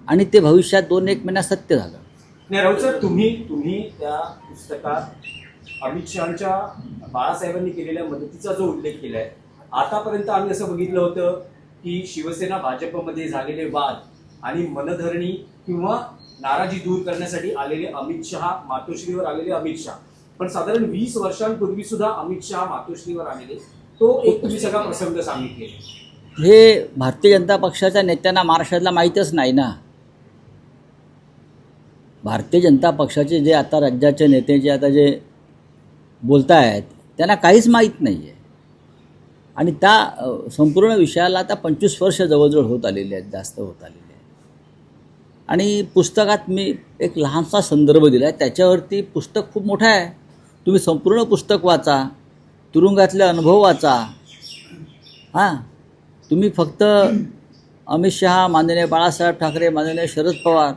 आणि ते भविष्यात 2-1 महिन्यात सत्य झालं. नाही राऊत सर, तुम्ही त्या पुस्तकात अमित शहाच्या बाळासाहेबांनी केलेल्या मदतीचा जो उल्लेख केलाय, आतापर्यंत आम्ही असं बघितलं होतं की शिवसेना भाजपमध्ये झालेले वाद आणि मनधरणी किंवा नाराजी दूर करण्यासाठी आलेले अमित शहा, मातोश्रीवर आलेले अमित शहा, पण साधारण 20 वर्षांपूर्वी सुद्धा अमित शहा मातोश्रीवर आलेले, तो एक तुम्ही सगळा प्रसंग सांगितले. हे भारतीय जनता पक्षाच्या नेत्यांना महाराष्ट्रातला माहीतच नाही ना. भारतीय जनता पक्षाचे जे आता राज्याचे नेते जे आता जे बोलत आहेत त्यांना काहीच माहीत नाही आहे. आणि त्या संपूर्ण विषयाला आता 25 वर्ष जवळजवळ होत आलेली आहेत, जास्त होत आलेली आहेत. आणि पुस्तकात मी एक लहानसा संदर्भ दिला आहे, त्याच्यावरती पुस्तक खूप मोठं आहे. तुम्ही संपूर्ण पुस्तक वाचा, तुरुंगातले अनुभव वाचा. हां, तुम्ही फक्त अमित शहा, माननीय बाळासाहेब ठाकरे, माननीय शरद पवार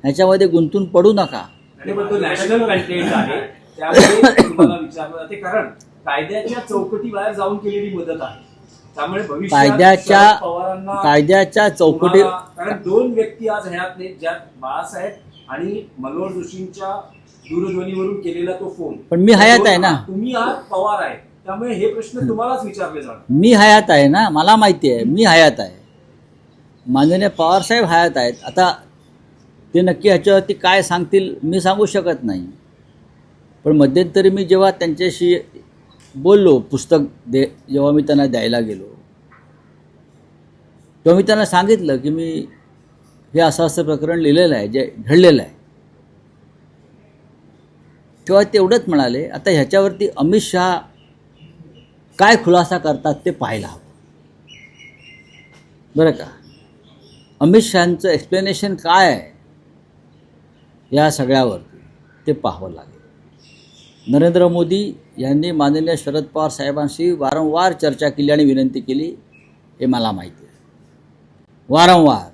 ह्याच्यामध्ये गुंतून पडू नका. आणि पण तो नॅशनल कंटेंट आहे, त्यामुळे तुम्हाला विचारलं जाते, कारण कायद्याच्या चौकटीबाहेर जाऊन केलेली मदत आहे. त्यामुळे कायद्याच्या चौकटी, कारण 2 व्यक्ती आज हयात नाहीत, ज्यात बाळासाहेब आणि मनोहर जोशींच्या दूरध्वनीवरून केलेला तो फोन. पण मी हयात आहे ना. तुम्ही आज पवार आहे, त्यामुळे हे प्रश्न तुम्हालाच विचारले जाणार. मी हयात आहे ना, मला माहिती आहे मी हयात आहे. माननीय पवारसाहेब हयात आहेत. आता ते नक्की ह्याच्यावरती काय सांगतील मी सांगू शकत नाही. पण मध्यंतरी मी जेव्हा त्यांच्याशी बोललो, पुस्तक जेव्हा मी त्यांना द्यायला गेलो, तेव्हा मी त्यांना सांगितलं की मी हे असं असं प्रकरण लिहिलेलं आहे, जे घडलेलं आहे. तेव्हा तेवढंच म्हणाले, आता ह्याच्यावरती अमित शहा काय खुलासा करतात ते पाहायला हवं, बरं का. अमित शहांचं एक्सप्लेनेशन काय आहे या सगळ्यावरती ते पाहावं लागेल. नरेंद्र मोदी यांनी माननीय शरद पवार साहेबांशी वारंवार चर्चा केली आणि विनंती केली, हे मला माहिती आहे. वारंवार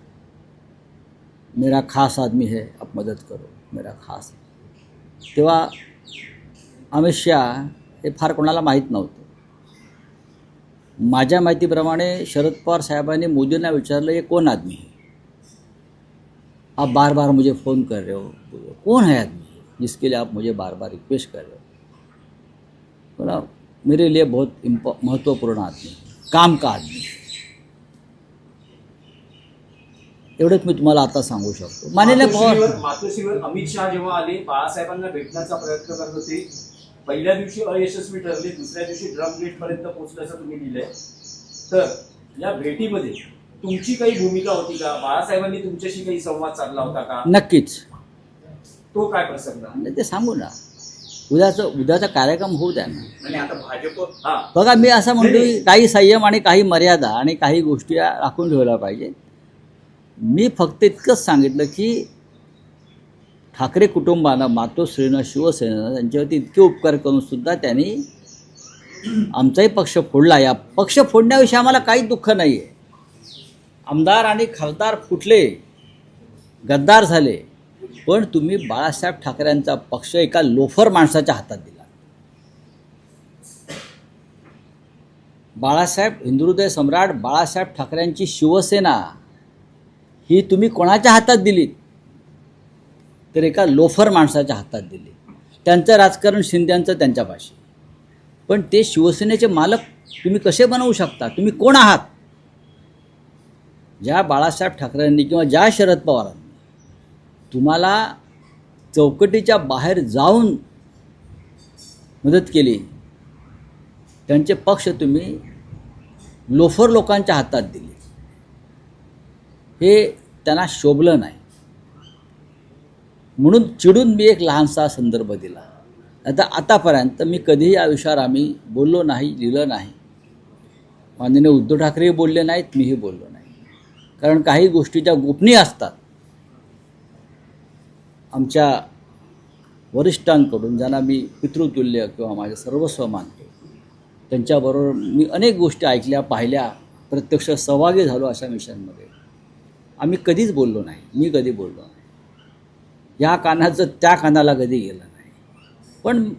मेरा खास आदमी है, आप मदत करो, मेरा खास. तेव्हा अमित शहा हे फार कोणाला माहीत नव्हतं. माझ्या माहितीप्रमाणे शरद पवार साहेबांनी मोदींना विचारलं, ये कौन आदमी है, आप बार बार मुझे फ़ोन कर रहे हो, कौन है आदमी जिसके लिए आप मुझे बार बार रिक्वेस्ट कर रहे हो. बोला मेरे लिए बहुत महत्वपूर्ण आदमी, काम का आदमी. एवढंच मी तुम्हाला आता सांगू शकतो. माननीय पवार मातोश्रीवर अमित शहा जेव्हा आले, बाळासाहेबांना भेटण्याचा प्रयत्न करत होते. पहिल्या दिवशी अयशस्वी ठरले, दुसऱ्या दिवशी ड्रम गेट पर्यंत पोहोचल्याचं तुम्ही लिहिलंय. तर या भेटीमध्ये तुमची काही भूमिका होती का? बाळासाहेबांनी तुमच्याशी काही संवाद साधला होता का? नक्कीच. तो काय प्रसंग ते सांगू ना, उद्याचा कार्यक्रम होऊ द्या ना. आणि आता भाजप बघा, मी असं म्हणतो की काही संयम आणि काही मर्यादा आणि काही गोष्टी राखून ठेवल्या पाहिजे. मी फक्त इतकंच सांगितलं की ठाकरे कुटुंबानं, मातोश्रीनं, शिवसेनेनं त्यांच्यावरती इतके उपकार करून सुद्धा त्यांनी आमचाही पक्ष फोडला. या पक्ष फोडण्याविषयी आम्हाला काहीच दुःख नाही आहे. आमदार आणि खासदार फुटले, गद्दार झाले, पण तुम्ही बाळासाहेब ठाकरेंचा पक्ष एका लोफर माणसाच्या हातात दिला. बाळासाहेब, हिंदुहृदय सम्राट बाळासाहेब ठाकरेंची शिवसेना ही तुम्ही कोणाच्या हातात दिलीत? तर एका लोफर माणसाच्या हातात दिली. त्यांचं राजकारण शिंद्यांचं त्यांच्यापाशी, पण ते शिवसेनेचे मालक तुम्ही कसे बनवू शकता? तुम्ही कोण आहात? ज्या बाळासाहेब ठाकरेंनी किंवा ज्या शरद पवारांनी तुम्हाला चौकटीच्या बाहेर जाऊन मदत केली, त्यांचे पक्ष तुम्ही लोफर लोकांच्या हातात दिले, हे त्यांना शोभलं नाही. म्हणून चिडून मी एक लहानसा संदर्भ दिला. आतापर्यंत मी कधीही या विषयावर आम्ही बोललो नाही, लिहिलं नाही. माननीय उद्धव ठाकरेही बोलले नाहीत, मीही बोललो नाही. कारण काही गोष्टी ज्या गोपनीय असतात, आमच्या वरिष्ठांकडून ज्यांना मी पितृतुल्य किंवा माझे सर्वस्व मानतो, त्यांच्याबरोबर मी अनेक गोष्टी ऐकल्या, पाहिल्या, प्रत्यक्ष सहभागी झालो अशा मिशनमध्ये. आम्ही कधीच बोललो नाही, मी कधी बोललो नाही. या कानाचं त्या कानाला कधी गेलं नाही. पण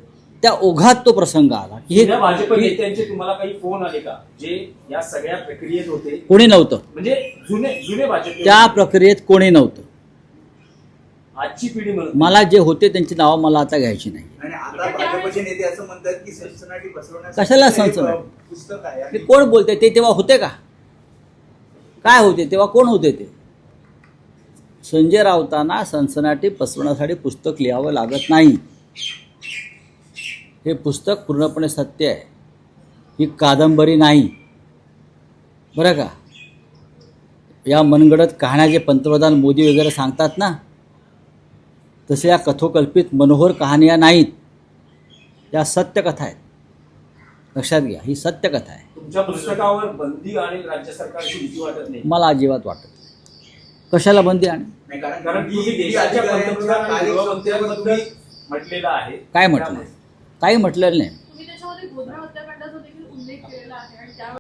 त्या ओघात तो प्रसंग आला की भाजप नेत्यांचे तुम्हाला काही फोन आले का, जे या सगळ्या प्रक्रियेत होते? कोणी नव्हतं. म्हणजे जुने भाजप त्या प्रक्रियेत कोणी नव्हतं. आजची पिढी म्हणत मला जे होते त्यांची नावं मला आता घ्यायची नाही. आणि आता भाजपचे नेते असं म्हणतात की सनसनाटी पसरवण्यासाठी कशाला हे सनसनाटी? पुस्तक आहे ते आणि कोण बोलते? ते तेव्हा होते का? काय होते तेव्हा? कोण होते ते? संजय राऊतांना सनसनाटी पसरवण्यासाठी पुस्तक लिहावं लागत नाही. हे पुस्तक पूर्णपणे सत्य आहे, ही कादंबरी नाही, बरं का. या मनगडत कहाण्या जे पंतप्रधान मोदी वगैरे सांगतात ना, तसे या कथोकल्पित मनोहर कहाण्या नाहीत, या सत्यकथा आहेत. लक्षात घ्या, ही सत्यकथा आहे. तुमच्या पुस्तकावर बंदी आणि राज्य सरकारची भीती वाटत नाही? मला अजिबात वाटत नाही. कशाला बंदी आणि नाही, कारण कारण तुम्ही तुम्ही देशाच्या अधिकाऱ्यांच्या पंतप्रधान आणि कार्यक्षमतेबद्दल गृहमंत्र्यांबद्दल म्हटलेलं आहे. काय म्हटलं? काही म्हटलेलं नाही.